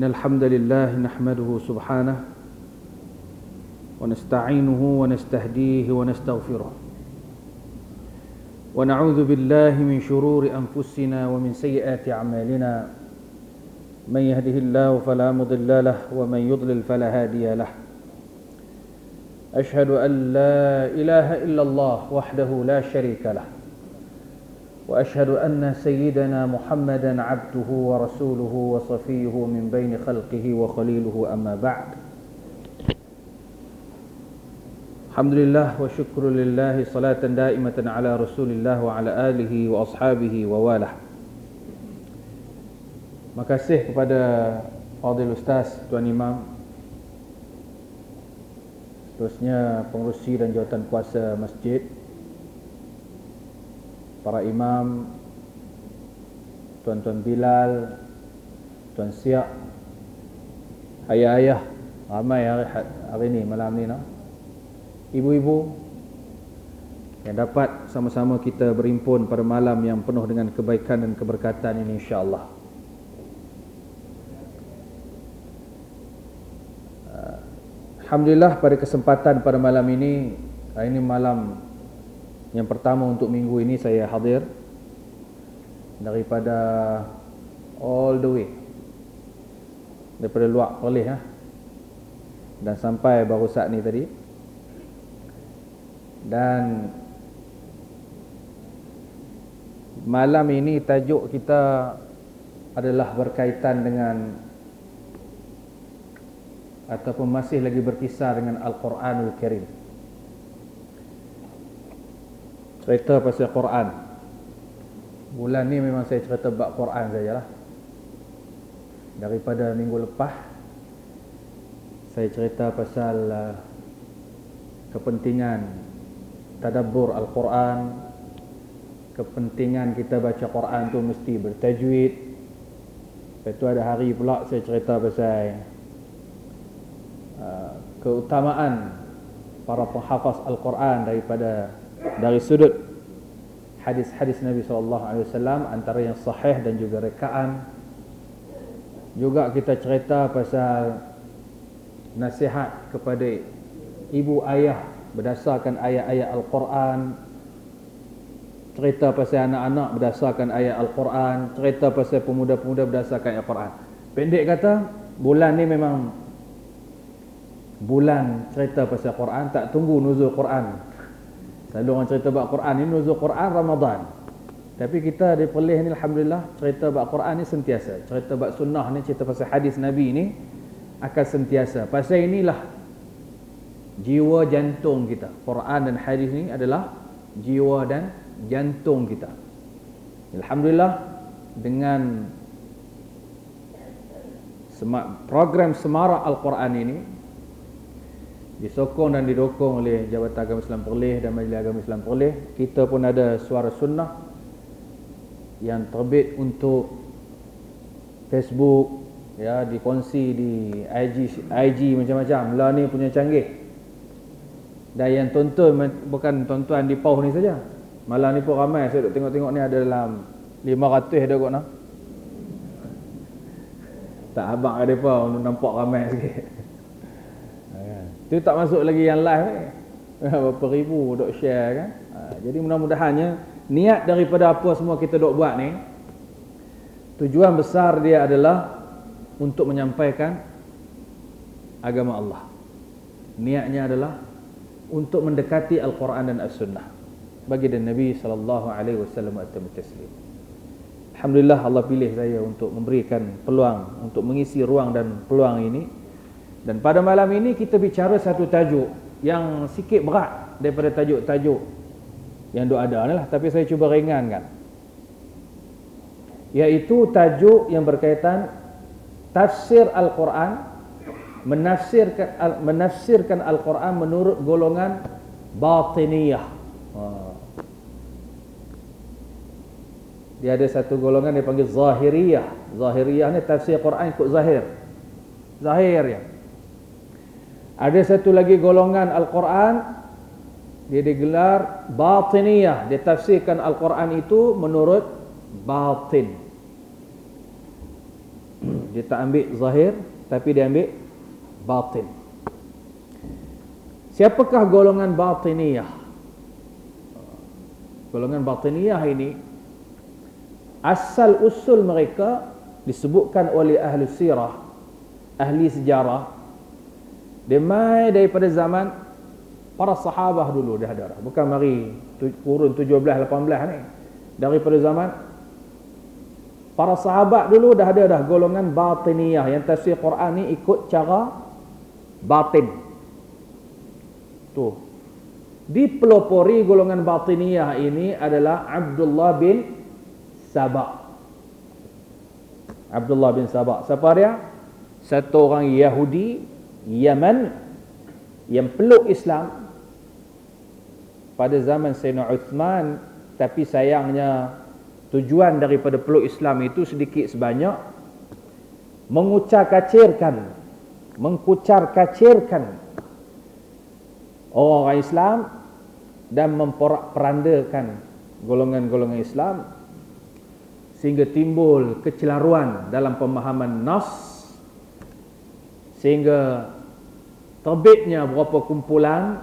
إن الحمد لله نحمده سبحانه ونستعينه ونستهديه ونستغفره ونعوذ بالله من شرور أنفسنا ومن سيئات أعمالنا من يهده الله فلا مضل له ومن يضلل فلا هادي له أشهد أن لا إله إلا الله وحده لا شريك له وأشهد أن سيدنا محمدا عبده ورسوله وصفيه من بين خلقه وخليله أما بعد الحمد لله وشكر لله صلاة دائمة على رسول الله وعلى آله وأصحابه وواله. Makasih kepada Fadil Ustaz, Tuan Imam, seterusnya pengerusi dan jawatan kuasa masjid, para imam, Tuan-Tuan Bilal, Tuan Siak, ayah-ayah, ramai hari ni, malam ni, ibu-ibu yang dapat sama-sama kita berimpun pada malam yang penuh dengan kebaikan dan keberkatan ini, insya-Allah. Alhamdulillah, pada kesempatan pada malam ini malam yang pertama untuk minggu ini, saya hadir daripada all the way daripada luar Perlis dan sampai baru saat ni tadi. Dan malam ini tajuk kita adalah berkaitan dengan ataupun masih lagi berkisar dengan Al-Quranul Karim. Cerita pasal Quran. Bulan ni memang saya cerita bab Quran sajalah. Daripada minggu lepas saya cerita pasal kepentingan tadabbur Al-Quran, kepentingan kita baca Quran tu mesti bertajwid. Lepas tu ada hari pula saya cerita pasal keutamaan para penghafaz Al-Quran dari sudut hadis-hadis Nabi SAW, antara yang sahih dan juga rekaan. Juga kita cerita pasal nasihat kepada ibu ayah berdasarkan ayat-ayat Al-Quran, cerita pasal anak-anak berdasarkan ayat Al-Quran, cerita pasal pemuda-pemuda berdasarkan ayat Al-Quran. Pendek kata, bulan ni memang bulan cerita pasal Quran, tak tunggu nuzul Quran. Selalu orang cerita bab Quran ni nuzul Quran Ramadan. Tapi kita di Perlis ni alhamdulillah cerita bab Quran ni sentiasa. Cerita bab sunnah ni, cerita pasal hadis Nabi ni akan sentiasa. Pasal inilah jiwa jantung kita. Quran dan hadis ni adalah jiwa dan jantung kita. Alhamdulillah, dengan program Semarak Al-Quran ini disokong dan didukung oleh Jabatan Agama Islam Perlis dan Majlis Agama Islam Perlis, kita pun ada Suara Sunnah yang terbit untuk Facebook, ya, dikongsi di IG macam-macam. Lah ni punya canggih. Dan yang tonton bukan tontuan di Pauh ni saja. Malam ni pun ramai, saya duk tengok-tengok ni ada dalam 500 ada kot nah. Tak abang ada apa nampak ramai sikit. Itu tak masuk lagi yang live berapa ribu duk share kan. Jadi mudah-mudahannya niat daripada apa semua kita duk buat ni, tujuan besar dia adalah untuk menyampaikan agama Allah. Niatnya adalah untuk mendekati Al-Quran dan As-Sunnah bagi dan Nabi SAW at-taslim. Alhamdulillah, Allah pilih saya untuk memberikan peluang untuk mengisi ruang dan peluang ini. Dan pada malam ini kita bicara satu tajuk yang sikit berat daripada tajuk-tajuk yang ada lah, tapi saya cuba ringankan, iaitu tajuk yang berkaitan tafsir Al-Quran, menafsirkan Al-Quran menurut golongan batiniyah. Dia ada satu golongan dia panggil Zahiriyah. Zahiriyah ni tafsir Quran ikut zahir ya. Ada satu lagi golongan Al-Quran, dia digelar Batiniyah. Dia tafsirkan Al-Quran itu menurut batin. Dia tak ambil zahir, tapi dia ambil batin. Siapakah golongan batiniyah? Golongan batiniyah ini, asal usul mereka disebutkan oleh ahli sirah, ahli sejarah. Dia mai daripada zaman para sahabah dulu dah ada. Bukan mari kurun 17 18 ni. Daripada zaman para sahabat dulu dah ada dah golongan batiniyah yang tafsir Quran ni ikut cara batin. Tu. Dipelopori golongan batiniyah ini adalah Abdullah bin Sabah. Abdullah bin Sabah. Siapa dia? Satu orang Yahudi Yaman yang peluk Islam pada zaman Sayyidina Uthman, tapi sayangnya tujuan daripada peluk Islam itu sedikit sebanyak mengkucar-kacirkan orang Islam dan memporak-perandakan golongan-golongan Islam, sehingga timbul kecelaruan dalam pemahaman nas, sehingga terbitnya beberapa kumpulan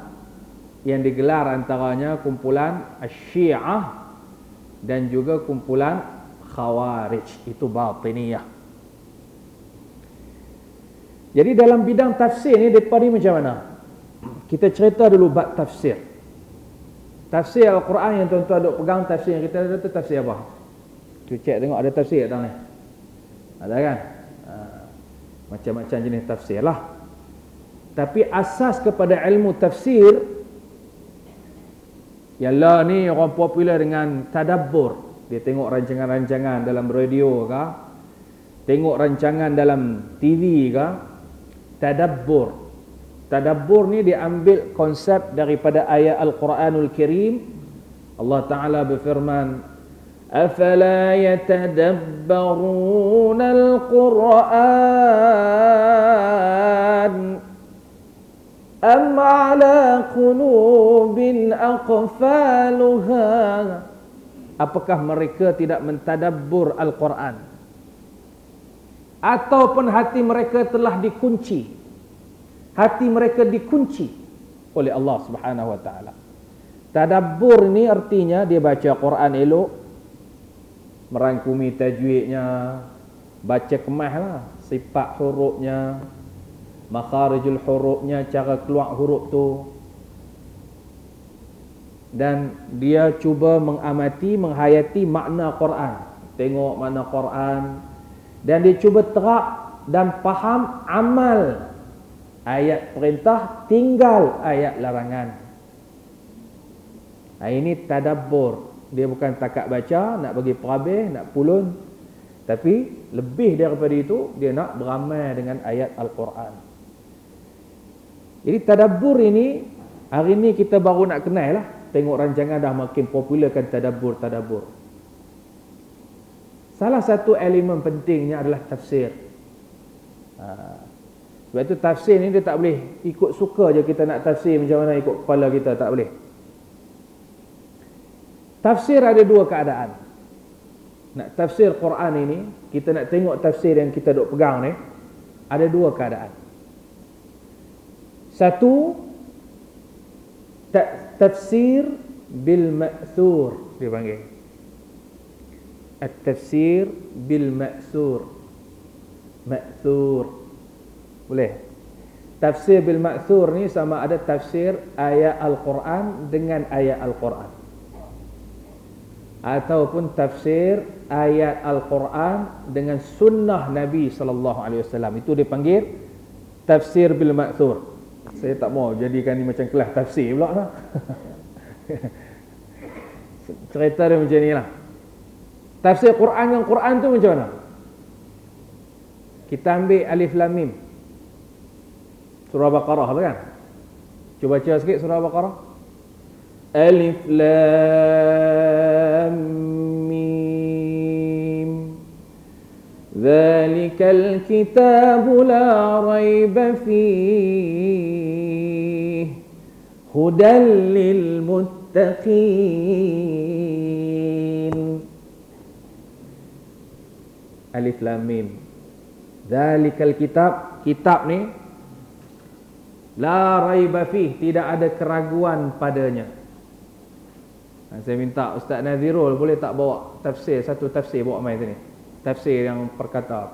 yang digelar antaranya kumpulan Syiah dan juga kumpulan Khawarij. Itu batiniyah. Jadi dalam bidang tafsir ni depa ni macam mana? Kita cerita dulu bab tafsir. Tafsir Al-Quran yang tuan-tuan duk pegang, tafsir yang kita ada tu tafsir apa? Kita cek tengok ada tafsir tak ni? Ada kan? Macam-macam jenis tafsir lah. Tapi asas kepada ilmu tafsir ialah ni orang popular dengan tadabbur. Dia tengok rancangan-rancangan dalam radio ke, tengok rancangan dalam TV ke, tadabbur. Tadabbur ni diambil konsep daripada ayat Al-Quranul Karim. Allah Ta'ala berfirman, "Afala yatadabbaruna al-Quran am ala qulubin aqfaluha." Apakah mereka tidak mentadabbur Al-Quran, ataupun hati mereka telah dikunci? Hati mereka dikunci oleh Allah Subhanahu wa taala. Tadabbur ni artinya dia baca Quran elok, merangkumi tajwidnya, baca kemahlah sifat hurufnya, makharijul hurufnya, cara keluar huruf tu, dan dia cuba mengamati, menghayati makna Quran, tengok makna Quran, dan dia cuba terap dan faham amal ayat perintah, tinggal ayat larangan. Ini tadabbur. Dia bukan takat baca, nak bagi perhabis, nak pulun, tapi lebih daripada itu dia nak beramal dengan ayat Al-Quran. Jadi tadabbur ini hari ni kita baru nak kenal lah. Tengok rancangan dah makin popular kan tadabbur. Salah satu elemen pentingnya adalah tafsir. Sebab itu tafsir ni dia tak boleh ikut suka je kita nak tafsir macam mana ikut kepala kita, tak boleh. Tafsir ada dua keadaan. Nak tafsir Quran ini, kita nak tengok tafsir yang kita duk pegang ni, ada dua keadaan. Satu, tafsir bil ma'thur dia panggil. At-tafsir bil ma'thur. Ma'thur. Boleh. Tafsir bil ma'thur ni sama ada tafsir ayat Al-Quran dengan ayat Al-Quran, ataupun tafsir ayat Al-Quran dengan sunnah Nabi SAW. Itu dipanggil tafsir bil ma'thur. Saya tak mau jadikan ni macam kelas tafsir pula lah. Cerita dia macam ni lah. Tafsir Quran dengan Quran tu macam mana? Kita ambil Alif Lam Mim, surah Baqarah tu kan? Cuba baca sikit surah Baqarah. Alif Lam Mim, Zalikal kitabu la raiba fihi, hudan lil muttaqin. Alif Lam Mim, Dzalikal kitab, kitab ni la raiba fih, tidak ada keraguan padanya. Saya minta Ustaz Nazirul boleh tak bawa tafsir, satu tafsir bawa mai sini. Tafsir yang perkata.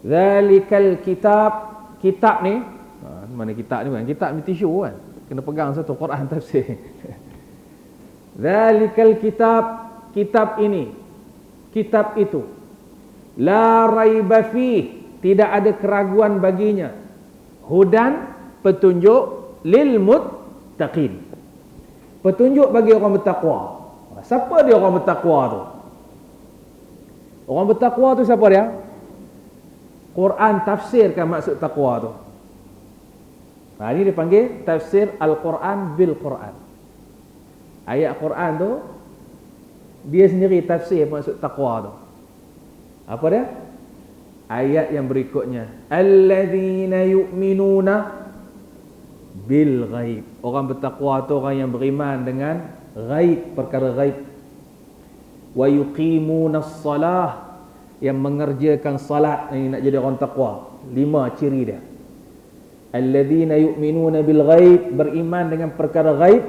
Dzalikal kitab, kitab ni, mana kitab ni bukan? Kitab ni tisu kan. Kena pegang satu Quran tafsir. Dzalikal kitab, kitab ini, kitab itu. La raiba fih, tidak ada keraguan baginya. Hudan, petunjuk, lil muttaqin, petunjuk bagi orang bertakwa. Siapa dia orang bertakwa tu? Orang bertakwa tu siapa dia? Quran tafsirkan maksud takwa tu. Ini dipanggil tafsir Al-Quran bil Quran. Ayat Quran tu dia sendiri tafsir maksud takwa tu. Apa dia? Ayat yang berikutnya, alladzina yu'minuna bil ghaib. Orang bertakwa tu orang yang beriman dengan ghaib, perkara ghaib. Wa yuqimunas salah, yang mengerjakan salat. Ini nak jadi orang takwa. 5 ciri dia. Alladzina yu'minuna bil ghaib, beriman dengan perkara ghaib.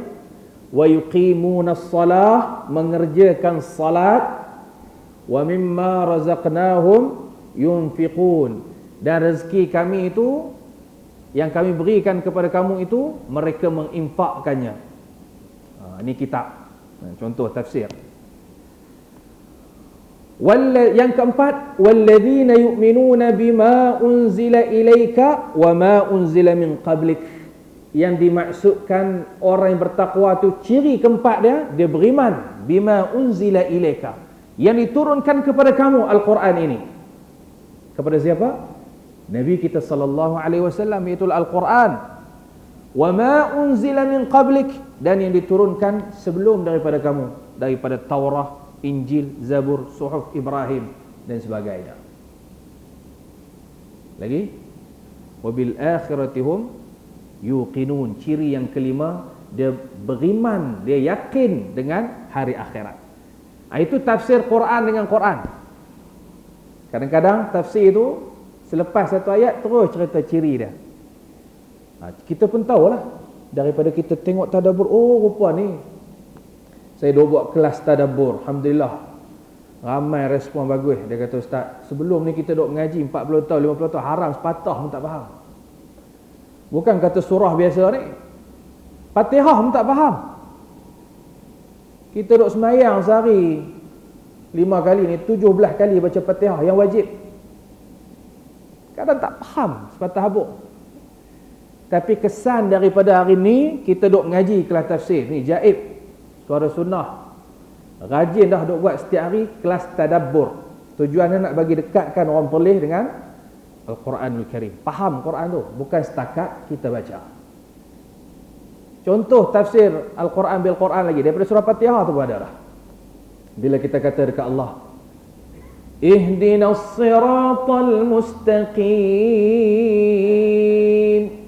Wa yuqimunas salah, mengerjakan salat. Wa mimma razaqnahum yunfiqun, dan rezeki kami itu yang kami berikan kepada kamu itu mereka menginfakkannya. Ini kitab. Contoh tafsir. Yang keempat, walladzina yu'minuna bima unzila ilaika wa ma unzila min qablik. Yang dimaksudkan orang yang bertakwa itu, ciri keempat dia beriman bima unzila ilaika, yang diturunkan kepada kamu Al-Quran ini. Kepada siapa? Nabi kita sallallahu alaihi wasallam, iaitu Al-Quran. Wa ma unzila min qablik, dan yang diturunkan sebelum daripada kamu, daripada Taurah, Injil, Zabur, Suhuf Ibrahim dan sebagainya. Lagi, wa bil akhirati hum yuqinun. Ciri yang kelima, dia beriman, dia yakin dengan hari akhirat. Itu tafsir Quran dengan Quran. Kadang-kadang tafsir itu selepas satu ayat terus cerita ciri dia. Kita pun tahulah daripada kita tengok tadabbur, oh rupa ni. Saya dah buat kelas tadabbur, alhamdulillah. Ramai respon bagus. Dia kata, Ustaz, sebelum ni kita duk mengaji 40 tahun, 50 tahun, haram sepatah pun tak faham. Bukan kata surah biasa ni, Fatihah pun tak faham. Kita duk semayang sehari 5 kali ni, 17 kali baca Fatihah yang wajib. Kadang tak faham sepatah habuk. Tapi kesan daripada hari ni, kita duk mengaji kelas tafsir ni, Jaib, Suara Sunnah, rajin dah duk buat setiap hari kelas tadabbur. Tujuannya nak bagi dekatkan orang pelih dengan Al-Quranul Karim. Faham Quran tu, bukan setakat kita baca. Contoh tafsir Al-Quran bil Quran lagi, daripada surah Fatihah tu pun ada dah. Bila kita kata dekat Allah, Ihdinas siratal mustaqim,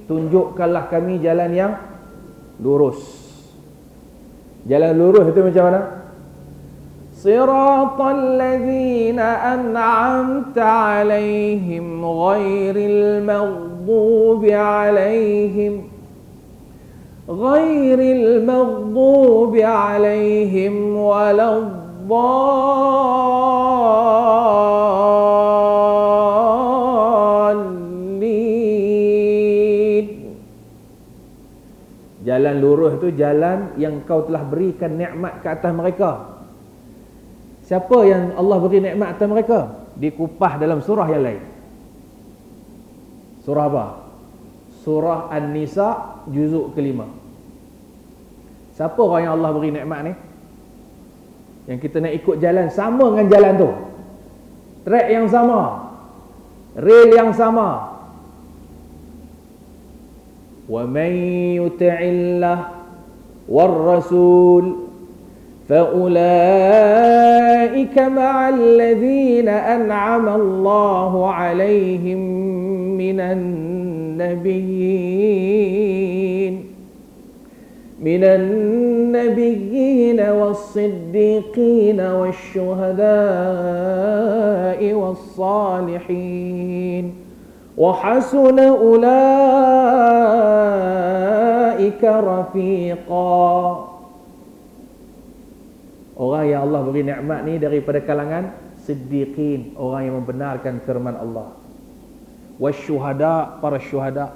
tunjukkanlah kami jalan yang lurus. Jalan lurus itu macam mana? Siratal ladzina an'amta alaihim ghairil maghdubi alaihim waladdallin. Jalan lurus itu jalan yang kau telah berikan nikmat ke atas mereka. Siapa yang Allah beri nikmat atas mereka? Dikupah dalam surah yang lain. Surah apa? Surah An-Nisa juzuk kelima. Siapa orang yang Allah beri nikmat ni? Yang kita nak ikut jalan sama dengan jalan tu, track yang sama, rail yang sama. Wa man yuti'illah war rasul fa ulaika ma'al ladzina an'ama Allahu 'alaihim minan nabiyyin minan nabiyyin was-siddiqin wasyuhada'i was-salihin wa hasuna ulaika rafiqa. Orang yang Allah beri nikmat ni daripada kalangan siddiqin, orang yang membenarkan firman Allah, wasyuhada, para syuhada,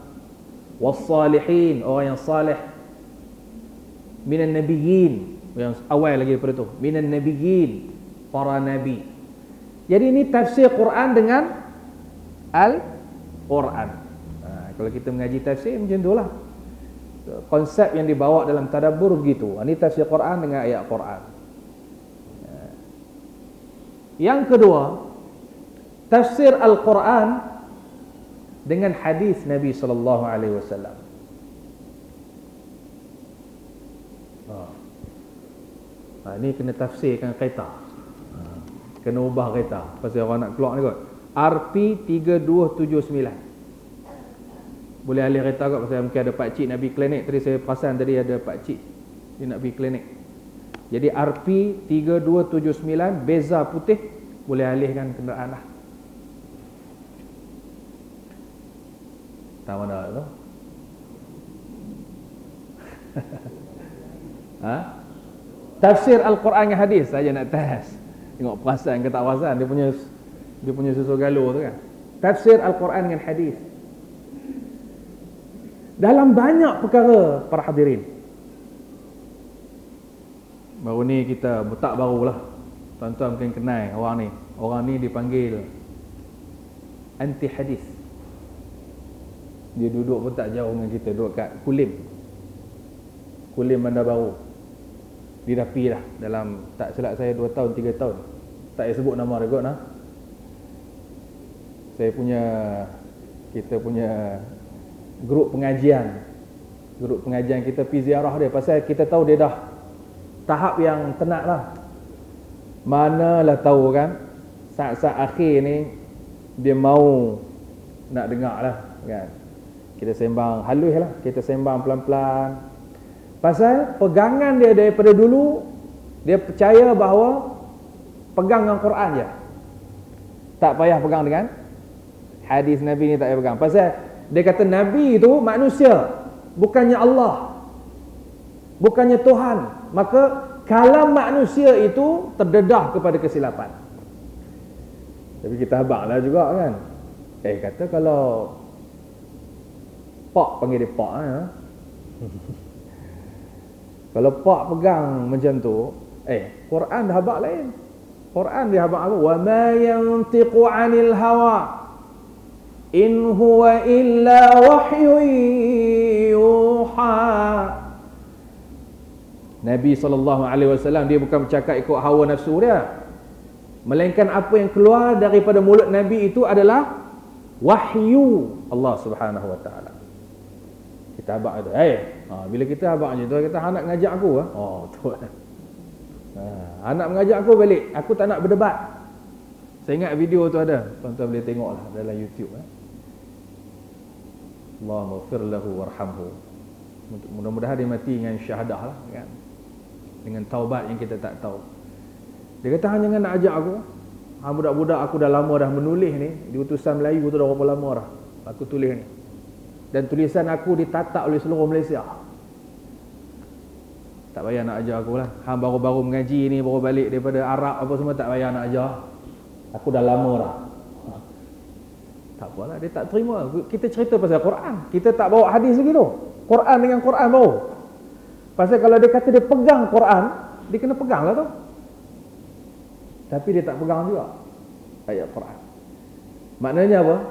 wassalihin, orang yang salih, minan nabiyyin, yang awal lagi daripada tu, minan nabiyyin, para nabi. Jadi ini tafsir Quran dengan Al-Quran. Kalau kita mengaji tafsir macam itulah konsep yang dibawa dalam tadabbur begitu. Ini tafsir Quran dengan ayat Quran. Yang kedua, tafsir Al-Quran dengan hadis Nabi sallallahu alaihi wasallam. Ini kena tafsirkan kereta. Kena ubah kereta. Pasal orang nak keluar ni kot. RP3279. Boleh alih kereta kot, pasal mungkin ada pakcik nak pergi klinik. Tadi saya perasan tadi ada pakcik dia nak pergi klinik. Jadi RP3279 beza putih, boleh alihkan kenderaan lah. Tak mana tu? Tafsir Al-Quran dengan hadis saja nak test. Tengok perasan ke tak perasan dia punya susu galuh tu kan. Tafsir Al-Quran dengan hadis. Dalam banyak perkara para hadirin. Baru ni kita butak barulah. Tuan-tuan mungkin kenal orang ni. Orang ni dipanggil anti hadis. Dia duduk pun tak jauh dengan kita, duduk kat Kulim Bandar Baru. Dia dah pergi dah dalam, tak silap saya 2 tahun 3 tahun. Tak payah sebut nama dia kot nah. Kita punya grup pengajian kita pergi ziarah dia, pasal kita tahu dia dah tahap yang tenat lah. Manalah tahu kan, saat-saat akhir ni dia mau nak dengar lah kan. Kita sembang halus lah, kita sembang pelan-pelan. Pasal pegangan dia daripada dulu, dia percaya bahawa pegang dengan Quran je, tak payah pegang dengan hadis Nabi ni, tak payah pegang. Pasal dia kata Nabi itu manusia, bukannya Allah, bukannya Tuhan. Maka kalam manusia itu terdedah kepada kesilapan. Tapi kita habaq lah juga kan. Kata kalau Pak panggil dia Pak kalau Pak pegang macam tu, Quran dah habaq lain. Quran dia habaq apa? Wa ma yantiqu 'anil hawa in huwa illa wahyun yuha. Nabi SAW dia bukan bercakap ikut hawa nafsu dia, melainkan apa yang keluar daripada mulut Nabi itu adalah wahyu Allah Subhanahu wa taala. Kita habaq tu. Bila kita habaq macam tu, kita nak ngajak aku betul. Anak mengajak aku balik, aku tak nak berdebat. Saya ingat video tu ada, tuan-tuan boleh tengoklah dalam YouTube. Allahumma ighfir lahu warhamhu. Mudah-mudahan dia mati dengan syahadah lah kan, dengan taubat yang kita tak tahu. Dia kata hang jangan nak ajak aku. Budak-budak aku dah lama dah menulis ni, di utusan Melayu tu dah berapa lama dah aku tulis ni. Dan tulisan aku ditatak oleh seluruh Malaysia. Tak payah nak ajar aku lah. Hang baru-baru mengaji ni, baru balik daripada Arab apa semua, tak payah nak ajar. Aku dah lama dah. Tak apalah, dia tak terima. Kita cerita pasal Quran, kita tak bawa hadis lagi tu. Quran dengan Quran baru. Pasal kalau dia kata dia pegang Quran, dia kena pegang lah tu. Tapi dia tak pegang juga ayat Quran. Maknanya apa?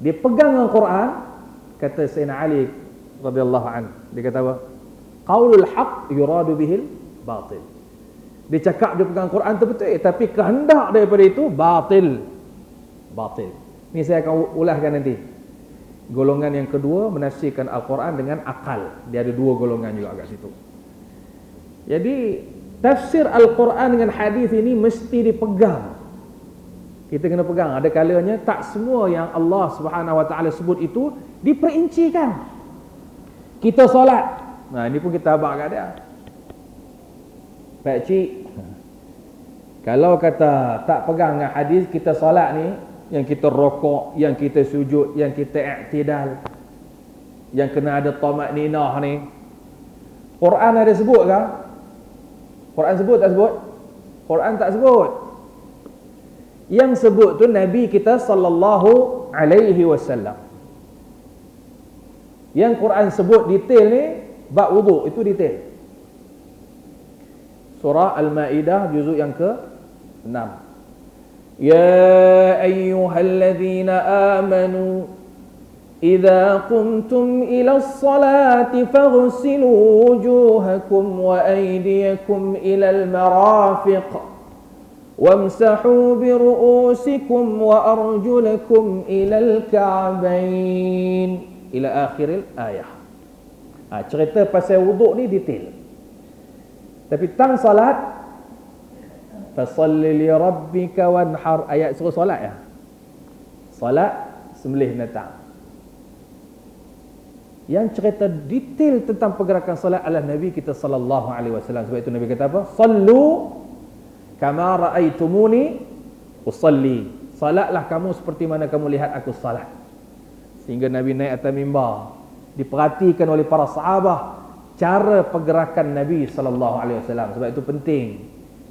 Dia pegang dengan Quran. Kata Sayyidina Ali radhiyallahu anhu, dia kata apa? Qaulul haq yuradu bihil batil. Dia cakap dia pegang Quran tu betul, tapi kehendak daripada itu batil. Ni saya akan ulaskan nanti. Golongan yang kedua menafsirkan Al-Quran dengan akal. Dia ada dua golongan juga kat situ. Jadi tafsir Al-Quran dengan hadis ini mesti dipegang. Kita kena pegang. Ada kalanya tak semua yang Allah Subhanahu wa taala sebut itu diperincikan. Kita solat, Nah, ini pun kita habaq kat dia. Pak cik, kalau kata tak pegang dengan hadis, kita solat ni, yang kita rokok, yang kita sujud, yang kita i'tidal, yang kena ada tamakninah ni, Quran ada sebut ke? Quran sebut tak sebut? Quran tak sebut. Yang sebut tu Nabi kita sallallahu alaihi wasallam. Yang Quran sebut detail ni bab wuduk, itu detail. Surah Al-Maidah juzuk yang ke-6. Ya ayyuhalladzina amanu idza qumtum ila as-salati faghsilu wujuhakum wa aydiyakum ila al-marafiq wamsahu bi ru'usikum wa arjulakum ila al-ka'bayn ila akhiril ayah. Cerita pasal wuduk ni detail. Tapi tang salat, fasalli li rabbika wanhar, ayat suruh solat ya. Salat sembelih binatang. Yang cerita detail tentang pergerakan salat adalah Nabi kita sallallahu alaihi wasallam. Sebab itu Nabi kata apa? Sallu kama raaitumuni usalli. Salatlah kamu seperti mana kamu lihat aku salat. Sehingga Nabi naik atas mimbar, diperhatikan oleh para sahabat cara pergerakan Nabi sallallahu alaihi wasallam. Sebab itu penting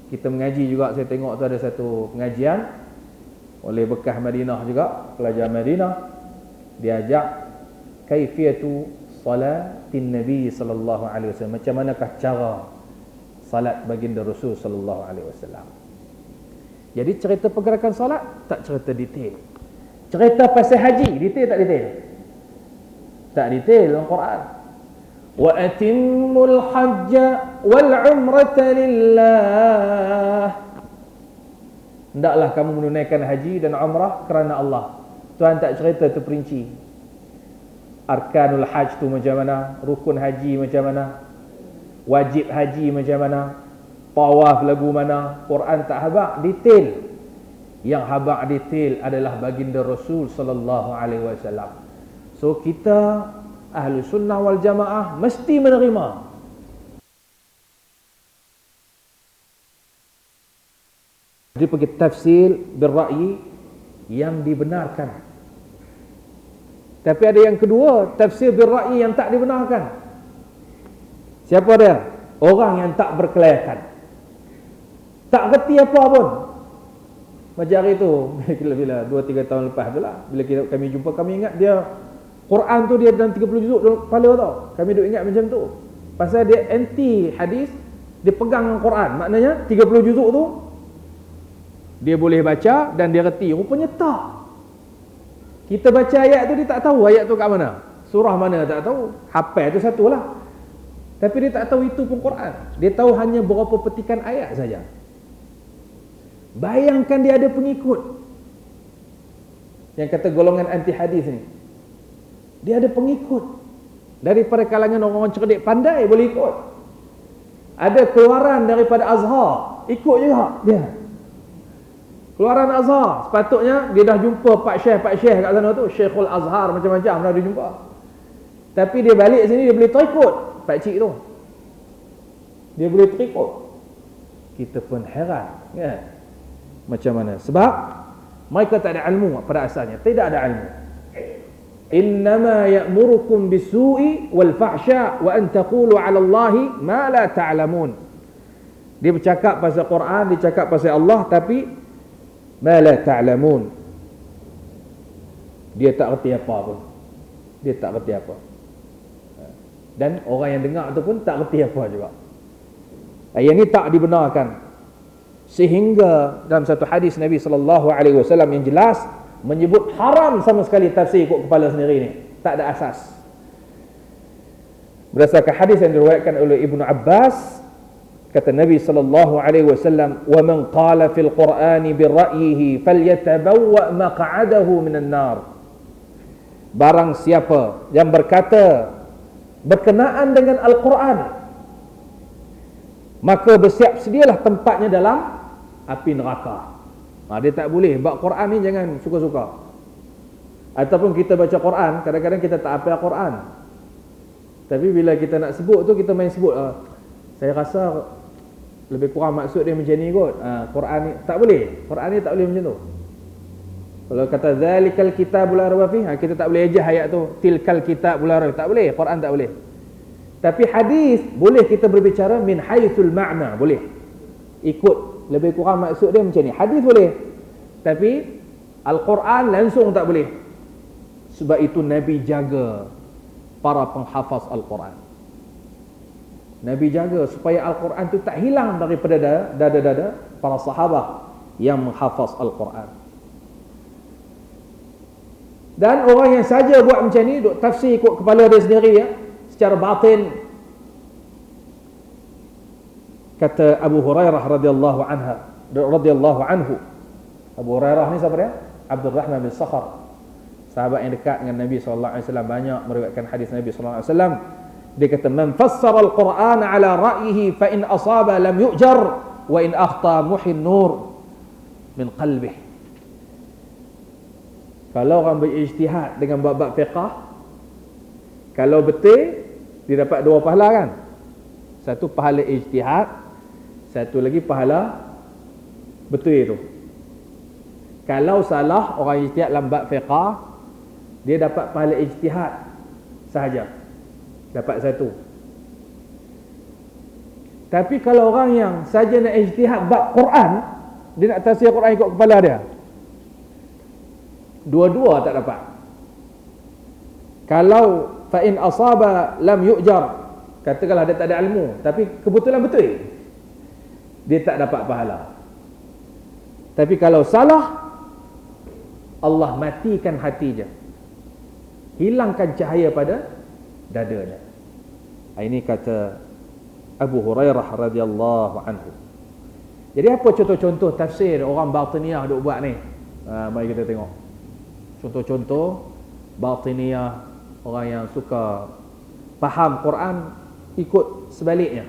kita mengaji juga. Saya tengok tu ada satu pengajian oleh bekas Madinah juga, pelajar Madinah, diajak kaifiyatu salatin Nabi sallallahu alaihi wasallam, macam manakah cara salat baginda Rasul sallallahu alaihi wasallam. Jadi cerita pergerakan salat tak cerita detail. Cerita pasal haji detail tak detail? Tak detail dalam Quran. Wa atimmul hajja wal umrata lillah. Hendaklah kamu menunaikan haji dan umrah kerana Allah. Tuhan tak cerita terperinci. Arkanul hajj tu macam mana, rukun haji macam mana, wajib haji macam mana, tawaf lagu mana. Quran tak habaq detail. Yang habaq detail adalah baginda Rasul sallallahu alaihi wasallam. So kita ahlu sunnah wal jamaah mesti menerima dia pergi tafsir berra'yi yang dibenarkan. Tapi ada yang kedua, tafsir berra'yi yang tak dibenarkan. Siapa dia? Orang yang tak berkelayakan, tak reti apa pun. Macam hari tu, bila 2-3 tahun lepas tu lah, bila kami jumpa, kami ingat dia Quran tu dia dalam 30 juzuk dalam kepala tau. Kami duk ingat macam tu. Pasal dia anti hadis, dia pegang dengan Quran. Maknanya 30 juzuk tu dia boleh baca dan dia reti. Rupanya tak. Kita baca ayat tu dia tak tahu ayat tu kat mana, surah mana tak tahu. Hafal tu satulah. Tapi dia tak tahu itu pun Quran. Dia tahu hanya berapa petikan ayat saja. Bayangkan dia ada pengikut yang kata golongan anti hadis ni. Dia ada pengikut daripada kalangan orang-orang cerdik pandai, boleh ikut. Ada keluaran daripada Azhar, ikut juga dia. Keluaran Azhar, sepatutnya dia dah jumpa Pak Syekh kat sana tu, Syekhul Azhar macam-macam dah dia jumpa. Tapi dia balik sini dia boleh terikut Pak Cik tu. Dia boleh terikut. Kita pun heran, kan? Macam mana? Sebab mereka tak ada ilmu pada asalnya, tidak ada ilmu. Innama ya'murukum bisu'i wal fahsya wa an taqulu 'ala Allahi ma la ta'lamun. Dia bercakap pasal Quran, dia cakap pasal Allah, tapi ma la ta'lamun. Dia tak reti apa pun. Dia tak reti apa. Dan orang yang dengar tu pun tak reti apa juga. Yang ni tak dibenarkan. Sehingga dalam satu hadis Nabi sallallahu alaihi wasallam yang jelas menyebut haram sama sekali tafsir ikut kepala sendiri ni, tak ada asas. Berdasarkan hadis yang diriwayatkan oleh Ibnu Abbas, kata Nabi sallallahu alaihi wasallam, "Wa man qala fil Qur'ani bi ra'yihi falyatabawwa maq'adahu minan nar." Barang siapa yang berkata berkenaan dengan Al-Quran, maka bersiap sedialah tempatnya dalam api neraka. Dia tak boleh. Bab Quran ni jangan suka-suka. Ataupun kita baca Quran, kadang-kadang kita tak hafal Quran. Tapi bila kita nak sebut tu, kita main sebut, saya rasa lebih kurang maksud dia macam ni kot. Quran ni tak boleh. Quran ni tak boleh macam tu. Kalau kata zalikal kitabul la raiba fihi, kita tak boleh ejah ayat tu. Tilkal kitabul la raiba, tak boleh. Quran tak boleh. Tapi hadis boleh kita berbicara min haitsul ma'na, boleh. Ikut lebih kurang maksud dia macam ni. Hadis boleh. Tapi Al-Quran langsung tak boleh. Sebab itu Nabi jaga para penghafaz Al-Quran. Nabi jaga supaya Al-Quran tu tak hilang daripada dada-dada para sahabat yang menghafaz Al-Quran. Dan orang yang saja buat macam ni, duk tafsir ikut kepala dia sendiri, ya, secara batin. Kata Abu Hurairah radhiyallahu anhu. Abu Hurairah ni siapa dia? Abdul Rahman bin Sakhar, sahabat yang dekat dengan Nabi SAW, banyak meriwayatkan hadis Nabi SAW. Dia kata, man fassara al-Quran ala ra'yihi fa in asaba lam yu'jar wa in akhta muhin nur min qalbih. Kalau orang berijtihad dengan bab-bab fiqh, kalau betul, dia dapat dua pahala kan? Satu pahala ijtihad, satu lagi pahala betul itu. Kalau salah orang ijtihad dalam bab fiqh, dia dapat pahala ijtihad sahaja, dapat satu. Tapi kalau orang yang saja nak ijtihad bab Quran, dia nak tafsir Quran ikut kepala dia, dua-dua tak dapat. Kalau fa in asaba lam yu'jar, katakanlah dia tak ada ilmu tapi kebetulan betul, dia tak dapat pahala. Tapi kalau salah, Allah matikan hati dia, hilangkan cahaya pada dadanya. Ini kata Abu Hurairah radhiyallahu anhu. Jadi apa contoh-contoh tafsir orang batiniyah duk buat ni? Mari kita tengok contoh-contoh batiniyah, orang yang suka faham Quran ikut sebaliknya,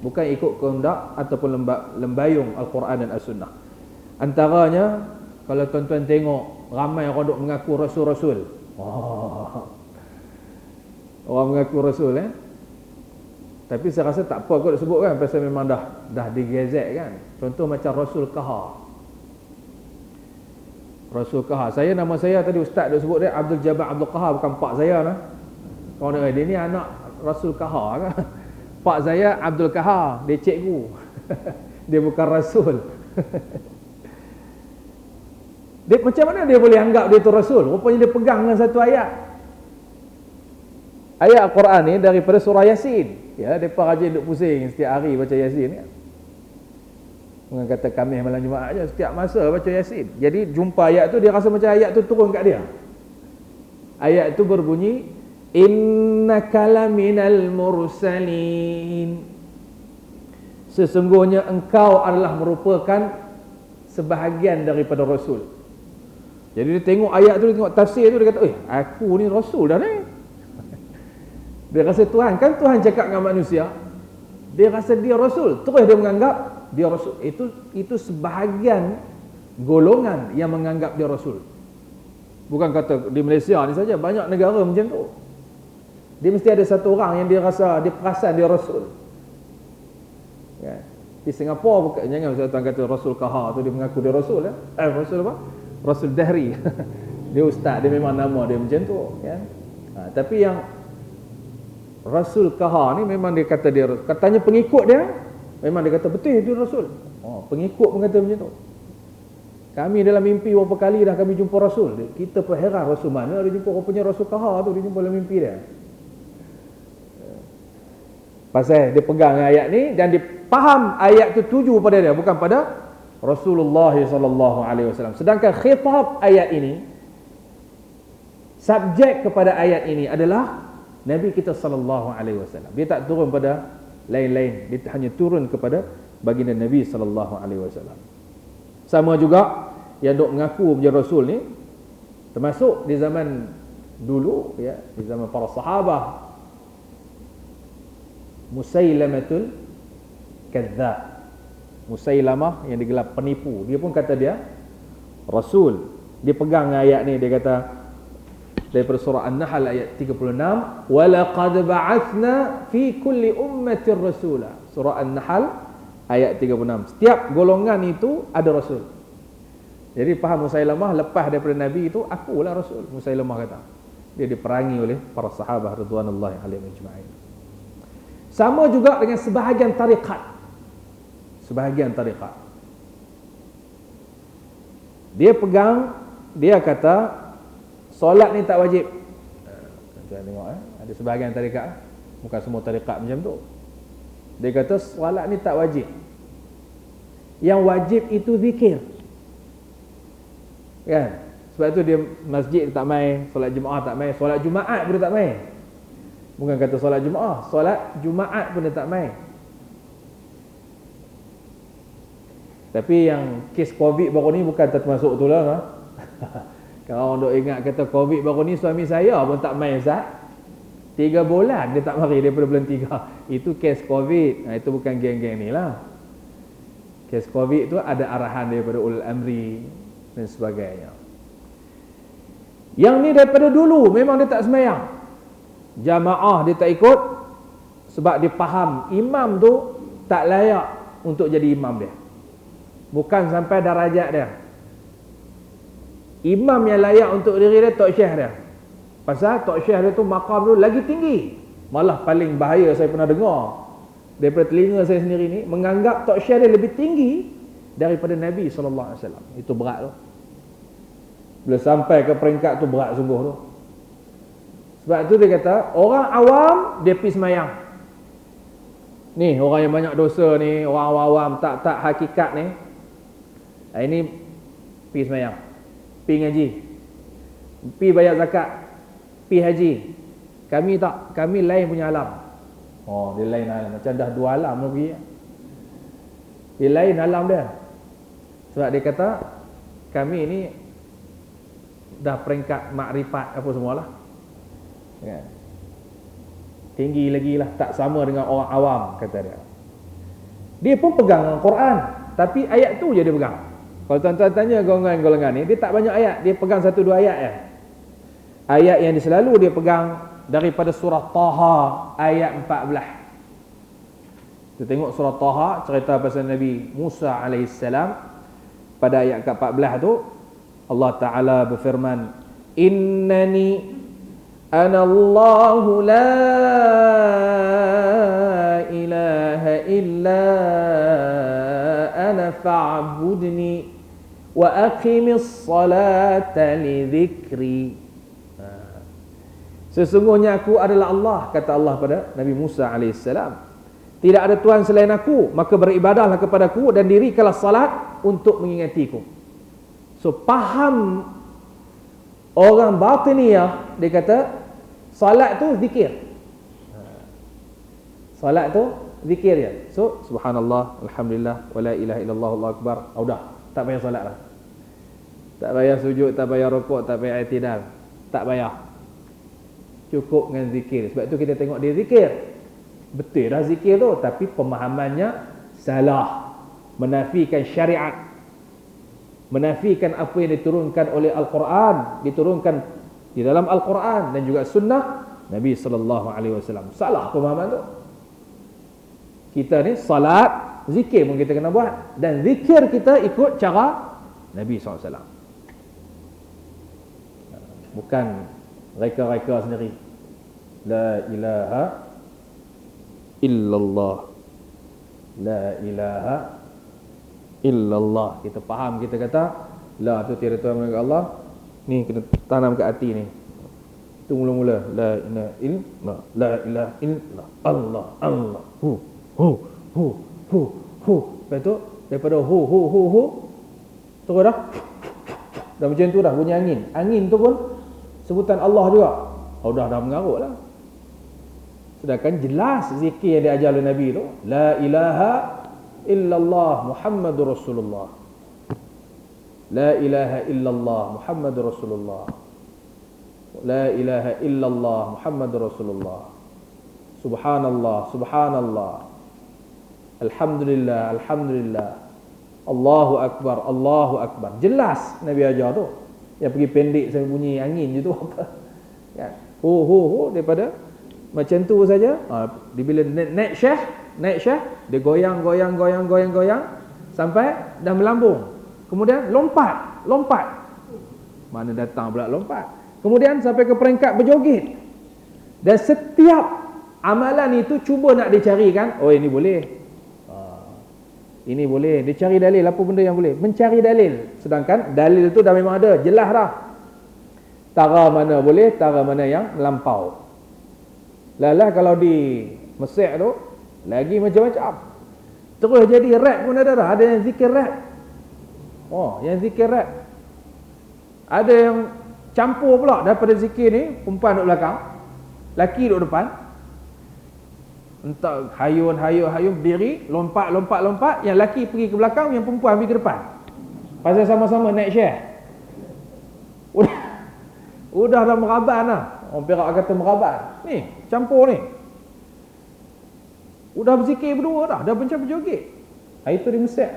bukan ikut kehendak ataupun lembayung Al-Quran dan As-Sunnah. Antaranya, kalau tuan-tuan tengok ramai orang duk mengaku rasul-rasul. Orang mengaku rasul, tapi saya rasa tak apa kot disebut kan, pasal memang dah digezek kan. Contoh macam Rasul Kahar. Rasul Kahar, nama saya tadi ustaz dah sebut dia Abdul Jabbar Abdul Qahar, bukan pak saya lah. Orang dia ni anak Rasul Kahar kan. Pak saya Abdul Kahar, dia cikgu. Dia bukan rasul. Dia macam mana dia boleh anggap dia tu rasul? Rupanya dia pegang dengan satu ayat. Ayat Al-Quran ni daripada surah Yasin. Ya, depa rajin duk pusing setiap hari baca Yasin kan. Orang kata Khamis malam Jumaat aja setiap masa baca Yasin. Jadi jumpa ayat tu, dia rasa macam ayat tu turun kat dia. Ayat tu berbunyi, innaka laminal mursalin. Sesungguhnya engkau adalah merupakan sebahagian daripada rasul. Jadi dia tengok ayat tu, dia tengok tafsir tu, dia kata, aku ni rasul dah ni. Dia rasa Tuhan, kan Tuhan cakap dengan manusia, dia rasa dia rasul, terus dia menganggap dia rasul. Itu sebahagian golongan yang menganggap dia rasul. Bukan kata di Malaysia ni saja, banyak negara macam tu. Dia mesti ada satu orang yang dia rasa, dia perasan dia rasul. Ya. Di Singapura bukan, jangan tuan kata Rasul Kahar tu dia mengaku dia rasul, rasul apa? Rasul Dahri. Dia ustaz, dia memang nama dia macam tu kan. Tapi yang Rasul Kahar ni memang dia kata dia, katanya pengikut dia memang dia kata betul dia rasul. Pengikut pun kata macam tu. Kami dalam mimpi berapa kali dah kami jumpa rasul. Kita pun heran, rasul mana dia jumpa, rupanya Rasul Kahar tu dia jumpa dalam mimpi dia. Pasal dia pegang ayat ni dan dia faham ayat tu tuju pada dia, bukan pada Rasulullah sallallahu alaihi wasallam. Sedangkan khitab ayat ini, subjek kepada ayat ini adalah Nabi kita sallallahu alaihi wasallam. Dia tak turun pada lain-lain, dia hanya turun kepada baginda Nabi sallallahu alaihi wasallam. Sama juga yang dok mengaku menjadi rasul ni, termasuk di zaman dulu ya, di zaman para sahabat, Musailamatul Kadzdzab. Musailamah yang digelar penipu, dia pun kata dia rasul. Dia pegang ayat ni, dia kata daripada surah An-Nahl ayat 36, walaqad ba'athna fi kulli ummatin rasula. Surah An-Nahl ayat 36. Setiap golongan itu ada rasul. Jadi faham Musailamah lepas daripada Nabi itu, akulah rasul. Musailamah kata. Dia diperangi oleh para sahabat radhiyallahu alaihim ajma'in. Sama juga dengan sebahagian tarikat. Sebahagian tarikat. Dia pegang, dia kata solat ni tak wajib. Tuan tengok ada sebahagian tarikat, bukan semua tarikat macam tu. Dia kata solat ni tak wajib. Yang wajib itu zikir. Kan? Sebab tu dia masjid tak mai, solat Jumaat tak mai, solat Jumaat pun dia tak mai. Bukan kata solat Jumaat, solat Jumaat pun dia tak mai. Tapi yang kes Covid baru ni bukan termasuk tu lah. Kalau orang duk ingat kata Covid baru ni, suami saya pun tak mai Ustaz. 3 bulan dia tak mari daripada bulan 3. Itu kes Covid. Itu bukan geng-geng ni lah. Kes Covid tu ada arahan daripada ulul amri dan sebagainya. Yang ni daripada dulu memang dia tak sembahyang. Jamaah dia tak ikut sebab dia faham imam tu tak layak untuk jadi imam dia. Bukan sampai darajat dia. Imam yang layak untuk diri dia Tok Syekh dia. Pasal Tok Syekh dia tu maqam tu lagi tinggi. Malah paling bahaya saya pernah dengar daripada telinga saya sendiri ni, menganggap Tok Syekh dia lebih tinggi daripada Nabi SAW. Itu berat tu. Bila sampai ke peringkat tu berat sungguh tu. Sebab tu dia kata orang awam dia pergi semayang. Ni orang yang banyak dosa ni, orang awam tak hakikat ni, ini pergi semayang, pergi ngaji, pergi bayar zakat, pergi haji. Kami tak, kami lain punya alam. Oh, dia lain alam, macam dah 2 alam dah pergi. Dia lain alam dia. Sebab dia kata kami ni dah peringkat makrifat apa semualah. Ya. Tinggi lagi lah, tak sama dengan orang awam, kata dia. Dia pun pegang Al-Quran, tapi ayat tu je dia pegang. Kalau tuan-tuan tanya golongan-golongan ni, dia tak banyak ayat, dia pegang 1-2 ayat je. Ayat yang selalu dia pegang daripada surah Taha ayat 14. Kita tengok surah Taha, cerita pasal Nabi Musa AS. Pada ayat ke-14 tu Allah Ta'ala berfirman, innani ana Allahu la ilaha illa ana fa'budni wa aqimis salata li dhikri. Sesungguhnya aku adalah Allah, kata Allah pada Nabi Musa AS. Tidak ada Tuhan selain aku, maka beribadahlah kepadaku dan dirikanlah salat untuk mengingatiku. So faham orang batiniyah, dia kata salat tu zikir. Salat tu zikir ya. So subhanallah, alhamdulillah, wala ilaha illallah, Allahu akbar. Dah, tak payah salat lah. Tak payah sujud, tak payah rukuk, tak payah i'tidal. Tak payah. Cukup dengan zikir. Sebab tu kita tengok dia zikir. Betul dah zikir tu, tapi pemahamannya salah. Menafikan syariat. Menafikan apa yang diturunkan oleh Al-Quran, diturunkan di dalam Al-Quran dan juga sunnah Nabi SAW. Salah pemahaman tu. Kita ni salat, zikir pun kita kena buat, dan zikir kita ikut cara Nabi SAW. Bukan reka-reka sendiri. La ilaha illallah, la ilaha illallah. Kita faham, kita kata la tu tiada Tuhan melainkan Allah. Ni kena tanam ke hati ni. Tu mula-mula la ilaha illallah, la ilaha illallah, Allah Allah, hu hu hu hu hu. Lepas tu daripada hu hu hu hu terus dah macam tu dah bunyi angin. Angin tu pun sebutan Allah juga. Dah mengarut lah. Sedangkan jelas zikir yang diajar oleh Nabi tu, la ilaha illallah Muhammadur Rasulullah, la ilaha illallah Muhammadur Rasulullah, la ilaha illallah Muhammadur Rasulullah, subhanallah subhanallah, alhamdulillah alhamdulillah, Allahu akbar Allahu akbar. Jelas Nabi ajar tu. Yang pergi pendek sampai bunyi angin je tu apa. Kan? Daripada macam tu saja. Bila naik syah, dia goyang sampai dah melambung. Kemudian lompat. Mana datang pula lompat. Kemudian sampai ke peringkat berjoget. Dan setiap amalan itu cuba nak dicarikan, oh ini boleh. Ini boleh. Dia cari dalil apa benda yang boleh. Mencari dalil. Sedangkan dalil tu dah memang ada, jelas dah. Tara mana boleh, tara mana yang melampau. Lalah kalau di Mesir tu lagi macam-macam. Terus jadi rap pun ada dah. Ada yang zikir rap. Yang zikir rap. Ada yang campur pula daripada zikir ni, perempuan duduk belakang, laki duduk depan. Entah hayun berdiri, lompat, yang laki pergi ke belakang, yang perempuan pergi ke depan. Pasal sama-sama naik syekh. Udah dah meraban lah. Orang Perak kata meraban. Ni, campur ni. Udah berzikir berdua dah macam berjoget. Itu di Mesir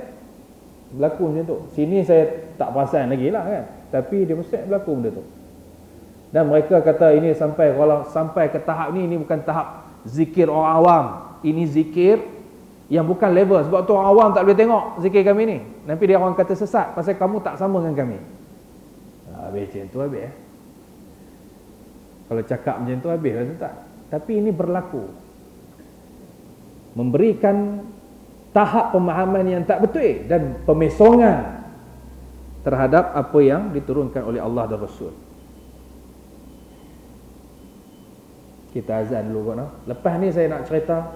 berlaku macam tu. Sini saya tak perasan lagi lah kan. Tapi di Mesir berlaku benda tu. Dan mereka kata ini sampai ke tahap ni bukan tahap zikir orang awam. Ini zikir yang bukan level. Sebab tu orang awam tak boleh tengok zikir kami ni. Nanti dia orang kata sesat pasal kamu tak sama dengan kami. Habis macam tu habis. Kalau cakap macam tu habis lah tak. Tapi ini berlaku. Memberikan tahap pemahaman yang tak betul dan pemesongan terhadap apa yang diturunkan oleh Allah dan Rasul. Kita azan dulu kan. Lepas ni saya nak cerita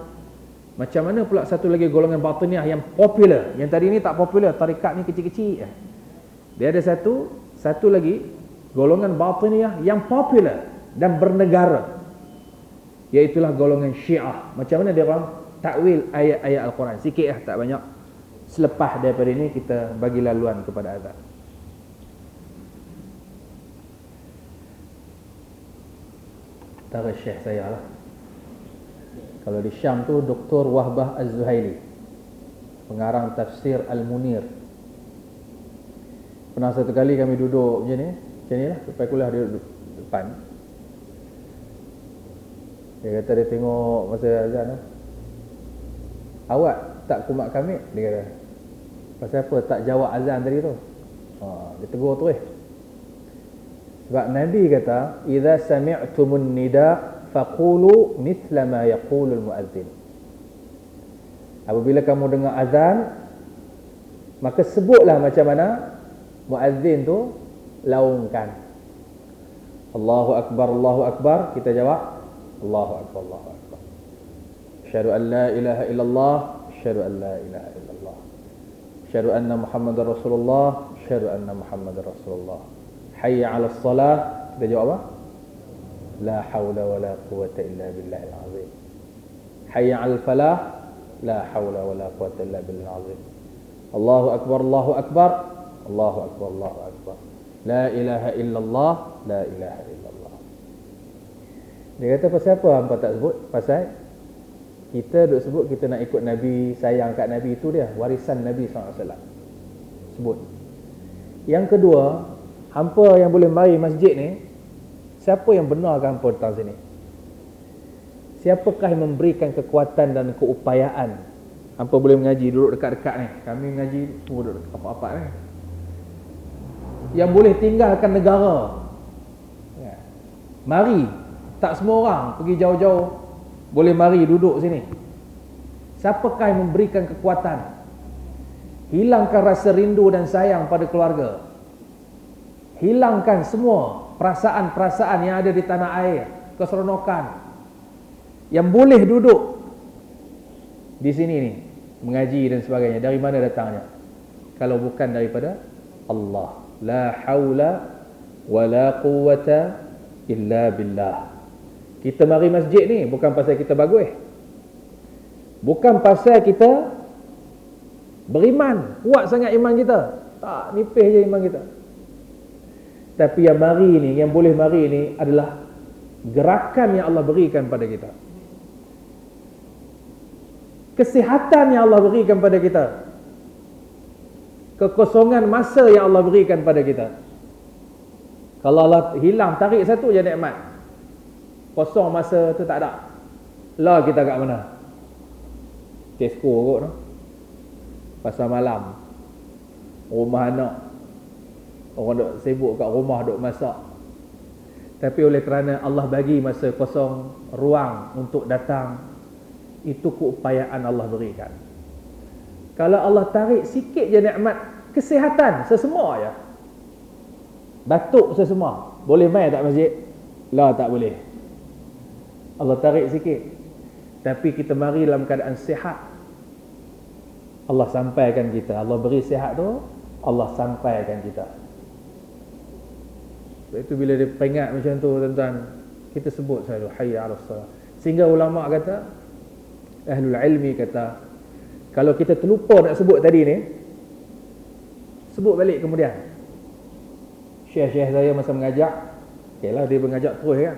macam mana pula satu lagi golongan batiniah yang popular. Yang tadi ni tak popular, tarikat ni kecil-kecil. Dia ada satu lagi golongan batiniah yang popular dan bernegara. Iaitulah golongan Syiah. Macam mana dia orang takwil ayat-ayat Al-Quran. Sikit lah, tak banyak. Selepas daripada ini kita bagi laluan kepada azan. Antara syekh saya lah. Kalau di Syam tu Dr. Wahbah Az-Zuhaili, pengarang tafsir Al-Munir. Pernah satu kali kami duduk macam ni lah, sampai kuliah dia duduk depan. Dia kata dia tengok masa azan tu, awak tak kumat kami, dia kata. Pasal apa tak jawab azan tadi tu? Dia tegur terus. Sebab Nabi kata, "Idza sami'tumun nida faqulu mithla ma yaqulul muadzin." Apabila kamu dengar azan, maka sebutlah macam mana muadzin tu laungkan. Allahu akbar, Allahu akbar, kita jawab Allahu akbar, Allahu akbar. Asyhadu an la ilaha illallah, asyhadu an la ilaha illallah. Asyhadu anna Muhammadar Rasulullah, asyhadu anna Muhammadar Rasulullah. Hayya 'alas salah, kita jawab apa? La haula wala quwwata illa billahil azim. Hayya 'alal falah, la haula wala quwwata illa billahil azim. Allahu akbar, Allahu akbar, Allahu akbar, Allahu akbar. La ilaha illallah, la ilaha illallah. Dia kata pasal apa hampa tak sebut? Pasal kita duk sebut kita nak ikut Nabi, sayang kat Nabi, itu dia warisan Nabi SAW. Sebut. Yang kedua, hampa yang boleh mari masjid ni, siapa yang benarkan hampa datang sini? Siapakah yang memberikan kekuatan dan keupayaan hampa boleh mengaji duduk dekat-dekat ni? Kami mengaji semua duduk apa-apa ni. Yang boleh tinggalkan negara. Mari, tak semua orang pergi jauh-jauh boleh mari duduk sini. Siapakah yang memberikan kekuatan? Hilangkan rasa rindu dan sayang pada keluarga. Hilangkan semua perasaan-perasaan yang ada di tanah air, keseronokan. Yang boleh duduk di sini ni, mengaji dan sebagainya. Dari mana datangnya? Kalau bukan daripada Allah. La haula wa la quwwata illa billah. Kita mari masjid ni bukan pasal kita bagus. Bukan pasal kita beriman, kuat sangat iman kita. Tak, nipis je iman kita. Tapi yang mari ni, yang boleh mari ni adalah gerakan yang Allah berikan pada kita. Kesihatan yang Allah berikan pada kita. Kekosongan masa yang Allah berikan pada kita. Kalau Allah hilang, tarik satu je nikmat, Kosong masa tu tak ada. Lah kita kat mana? Tesco kot no. Pasar malam. Rumah anak. Orang duk sibuk kat rumah duk masak. Tapi oleh kerana Allah bagi masa kosong, ruang untuk datang, itu keupayaan Allah berikan. Kalau Allah tarik sikit je nikmat kesihatan sesemua ya. Batuk sesemua, boleh mai tak masjid? Lah tak boleh. Allah tarik sikit. Tapi kita mari dalam keadaan sihat. Allah sampaikan kita. Allah beri sihat tu, Allah sampaikan kita. Sebab itu bila dia peringat macam tu tuan-tuan, kita sebut selalu hayya 'alas salat. Sehingga ulama kata, ahlul ilmi kata, kalau kita terlupa nak sebut tadi ni, sebut balik kemudian. Syekh-syekh saya masa mengajak, okeylah dia mengajak terus kan.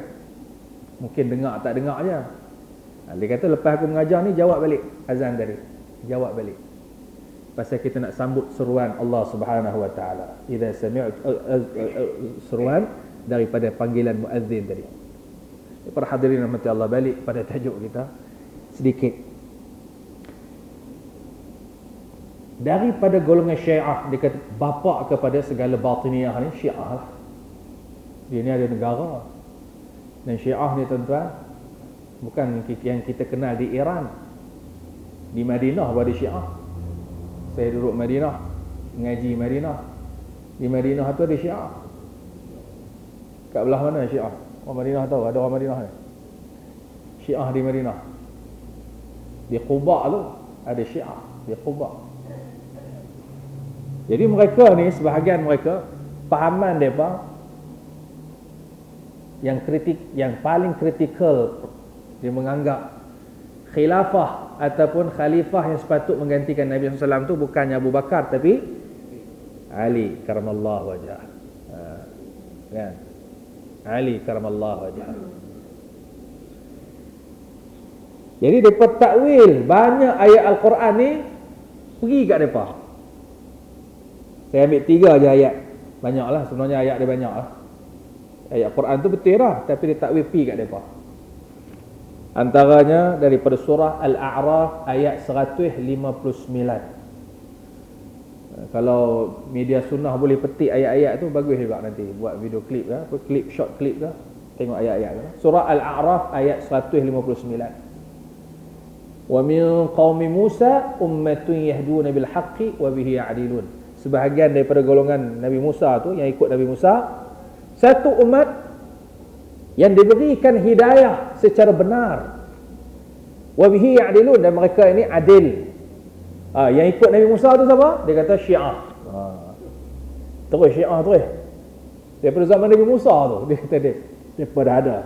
Mungkin dengar tak dengar je. Dia kata lepas aku mengajar ni jawab balik azan tadi. Jawab balik. Pasal kita nak sambut seruan Allah Subhanahu wa taala. Idza sami'tu seruan daripada panggilan muazzin tadi. Para hadirin rahmati Allah, balik pada tajuk kita sedikit. Daripada golongan Syiah, dia kata bapa kepada segala batiniyah ni Syiah lah. Dia ni ada negara. Dan Syiah ni tuan-tuan, bukan yang kita kenal di Iran. Di Madinah ada Syiah. Saya duduk Madinah, ngaji Madinah. Di Madinah tu ada Syiah. Kat belah mana Syiah? Orang Madinah tahu, ada orang Madinah ni. Syiah di Madinah. Di Quba tu ada Syiah di Quba. Jadi mereka ni, sebahagian mereka, pahaman mereka yang paling kritikal, dia menganggap khilafah ataupun khalifah yang sepatut menggantikan Nabi SAW tu bukannya Abu Bakar tapi Ali karamallahu wajhah. Kan? Ali karamallahu wajhah. Jadi depa takwil banyak ayat Al-Quran ni pergi kat depa. Saya ambil 3 je ayat. Banyaklah sebenarnya ayat dia banyaklah. Ayat Quran tu betul dah, tapi dia takwil pi kat depa. Antaranya daripada surah Al-A'raf ayat 159. Kalau media sunnah boleh petik ayat-ayat tu bagus juga nanti buat video klip ke, klip short klip ke, tengok ayat-ayat tu. Surah Al-A'raf ayat 159. Wa min qaumi Musa ummatun yahduna bil haqqi wa bihi ya'dilun. Sebahagian daripada golongan Nabi Musa tu yang ikut Nabi Musa, satu umat yang diberikan hidayah secara benar. Wa bihi ya'dilun, dan mereka ini adil. Yang ikut Nabi Musa tu siapa? Dia kata Syiah. Terus Syiah terus. Daripada zaman Nabi Musa tu dia kata dia pada ada.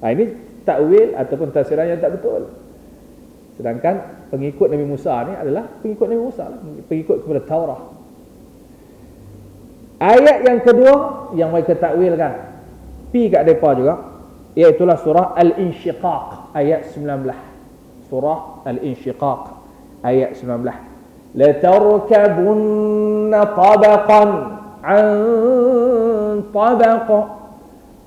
Ini takwil ataupun tafsiran yang tak betul. Sedangkan pengikut Nabi Musa ni adalah pengikut Nabi Musa lah, pengikut kepada Taurat. Ayat yang kedua yang mereka takwilkan pi kat depa juga, iaitu surah Al-Insyiqaq ayat 19. Surah Al-Insyiqaq ayat 19. La tarkabunna tabaqan an tabaq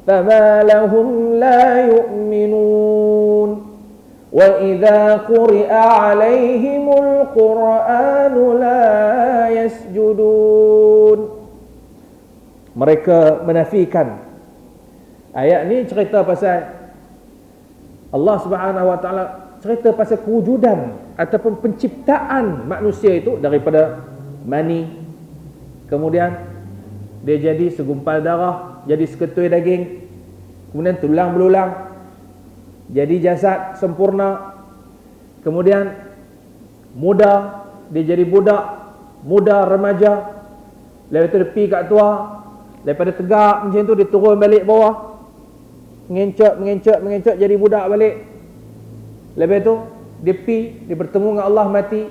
fama lahum la yu'minun wa idza quri'a 'alaihimul qur'anu la yasjudun. Mereka menafikan. Ayat ni cerita pasal Allah Subhanahu wa taala, cerita pasal kewujudan ataupun penciptaan manusia itu daripada mani, kemudian dia jadi segumpal darah, jadi seketui daging, kemudian tulang belulang, jadi jasad sempurna, kemudian muda, dia jadi budak, muda remaja, lepas tu dia pergi kat tua, daripada tegak macam tu dia turun balik bawah, mengencot jadi budak balik. Lepas tu dia pergi, dia bertemu dengan Allah, mati.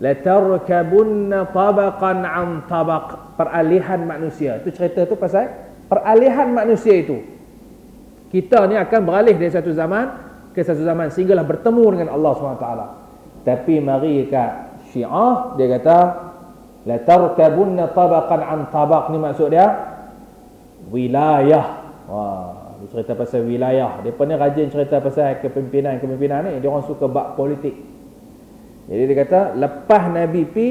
La tarkabunna tabaqan an tabaq, peralihan manusia. Itu cerita tu pasal peralihan manusia itu. Kita ni akan beralih dari satu zaman ke satu zaman sehinggalah bertemu dengan Allah SWT. Tapi mari kat Syiah, dia kata la tarkabunna tabaqan an tabaq, ni maksud dia wilayah. Dia cerita pasal wilayah. Depa ni rajin cerita pasal kepimpinan ni. Dia orang suka bab politik. Jadi dia kata lepas Nabi pi,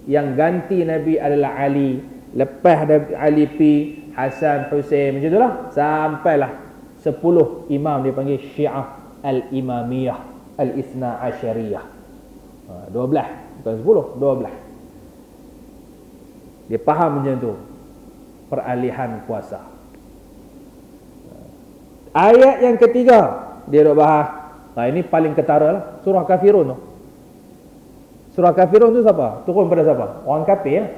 yang ganti Nabi adalah Ali. Lepas Ali pi, Hasan, Husain, macam itulah. Sampailah 10 imam dia panggil Syiah Al-Imamiyah Al-Ithna Asyariyah. 12, bukan 10, 12. Dia faham macam tu. Peralihan kuasa. Ayat yang ketiga dia dok bahas. Ini paling ketara lah. Surah Kafirun tu. Surah Kafirun tu siapa? Turun pada siapa? Orang kafir.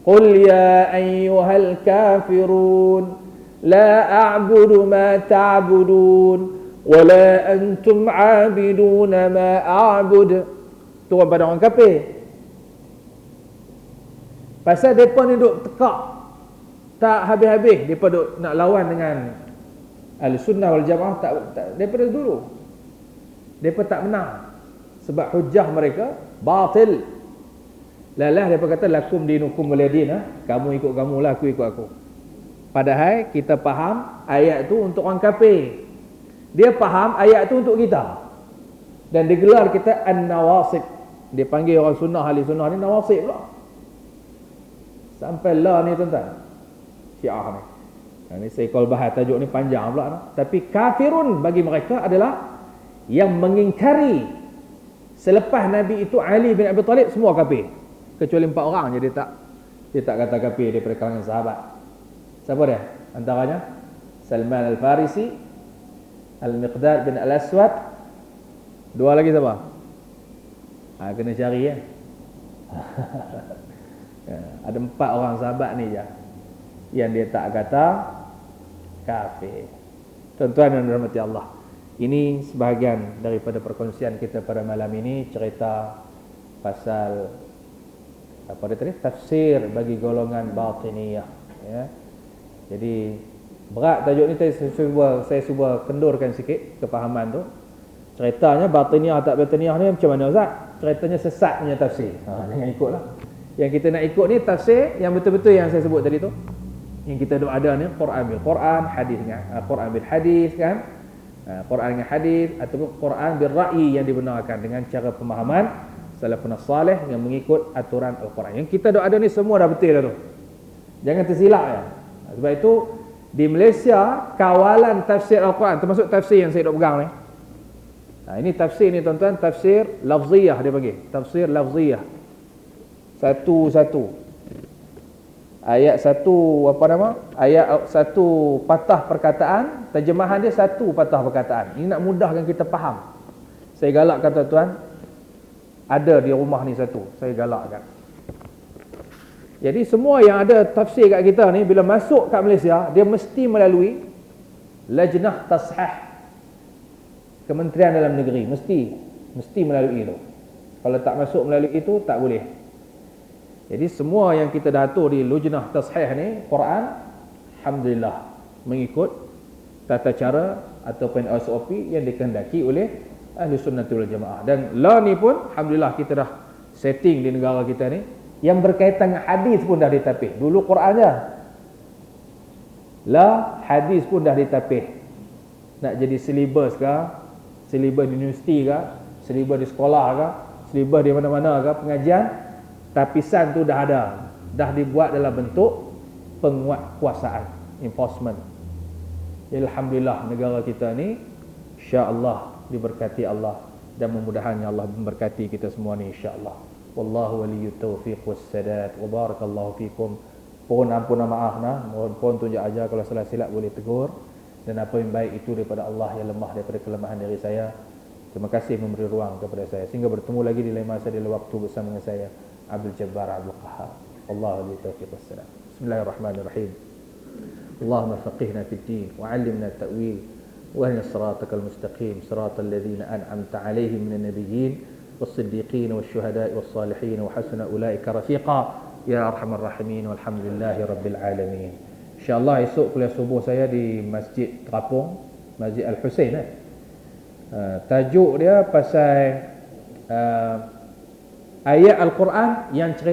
Qul ya ayyuhal kafirun la a'budu ma ta'budun wa la antum 'abiduna ma a'bud. Turun pada orang kafir. Pasal mereka ni duk tekak tak habis-habis. Mereka duk nak lawan dengan Ahlussunnah wal Jamaah daripada dulu. Mereka tak menang. Sebab hujah mereka batil. Lalah mereka kata lakum dinukum waliyadin. Kamu ikut kamulah, aku ikut aku. Padahal kita faham ayat tu untuk orang kafir. Dia faham ayat tu untuk kita. Dan digelar kita an-nawasib. Dia panggil orang sunnah, ahli sunnah ni nawasib pula. Sampai lah ni tuan-tuan. Syiah ni. Ini saya call bahas tajuk ni panjang pula. Tapi kafirun bagi mereka adalah yang mengingkari selepas Nabi itu Ali bin Abi Talib semua kafir. Kecuali 4 orang je dia tak kata kafir daripada kalangan sahabat. Siapa dia? Antaranya Salman Al-Farisi, Al-Miqdad bin Al-Aswad. 2 lagi siapa? Kena cari ya. Ada 4 orang sahabat ni je yang dia tak kata kafir. Tuan-tuan dan rahmati Allah, ini sebahagian daripada perkongsian kita pada malam ini, cerita pasal apa dia tadi, tafsir bagi golongan batiniyah ya. Jadi berat tajuk ni, saya cuba kendurkan sikit kepahaman tu. Ceritanya batiniyah tak batiniyah ni macam mana Ustaz? Ceritanya sesat punya tafsir. Jangan ikutlah. Yang kita nak ikut ni tafsir yang betul-betul yang saya sebut tadi tu. Yang kita duk ada ni Quran bil Quran, hadis dengan Quran bil hadis kan. Quran dengan hadis ataupun Quran bil ra'yi yang dibenarkan dengan cara pemahaman salafun salih yang mengikut aturan Al-Quran. Yang kita duk ada ni semua dah betul dah tu. Jangan tersilap ya. Sebab itu di Malaysia kawalan tafsir Al-Quran termasuk tafsir yang saya duk pegang ni. Ini tafsir ni tuan-tuan, tafsir lafziyah dia panggil. Tafsir lafziyah. Satu-satu. Ayat satu apa nama? Ayat satu patah perkataan, terjemahan dia satu patah perkataan. Ini nak mudahkan kita faham. Saya galakkan tuan-tuan, ada di rumah ni satu, saya galakkan. Jadi semua yang ada tafsir kat kita ni bila masuk kat Malaysia, dia mesti melalui Lajnah Tashih Kementerian Dalam Negeri, mesti melalui itu. Kalau tak masuk melalui itu tak boleh. Jadi semua yang kita dah atur di Lujnah Tashih ni Quran, alhamdulillah mengikut tata cara ataupun SOP yang dikehendaki oleh Ahlussunnah wal Jamaah. Dan law ni pun alhamdulillah kita dah setting di negara kita ni yang berkaitan dengan hadis pun dah ditapih. Dulu Quran je. La hadis pun dah ditapih. Nak jadi silibus ke, silibus di universiti ke, silibus di sekolah ke, silibus di mana-mana ke pengajian, tapisan tu dah ada, dah dibuat dalam bentuk penguatkuasaan, enforcement. Alhamdulillah negara kita ni insya-Allah diberkati Allah dan mudah-mudahan Allah memberkati kita semua ni insya-Allah. Wallahu waliyut taufiq was sadad wa barakallahu fikum. Mohon ampun dan maaf mohon tunjuk ajar kalau salah silap boleh tegur, dan apa yang baik itu daripada Allah, yang lemah daripada kelemahan diri saya. Terima kasih memberi ruang kepada saya sehingga bertemu lagi di lain masa di lain waktu bersama dengan saya Abdul Jabbar Abdul Qahhar. Wallahu taufiq was sadad. Bismillahirrahmanirrahim. Allahumma faqihna fid din wa 'allimna at-ta'wil wa ihdina as-siratal mustaqim siratal ladzina an'amta 'alaihim minan nabiyyin was-siddiqin wasyuhada'i was-salihin wa hasuna ulaika rafiqa ya arhamar rahimin walhamdulillahi rabbil alamin. Insyaallah esok kuliah subuh saya di Masjid Terapung, Masjid Al-Husain tajuk dia pasal ayat Al-Quran yang cerita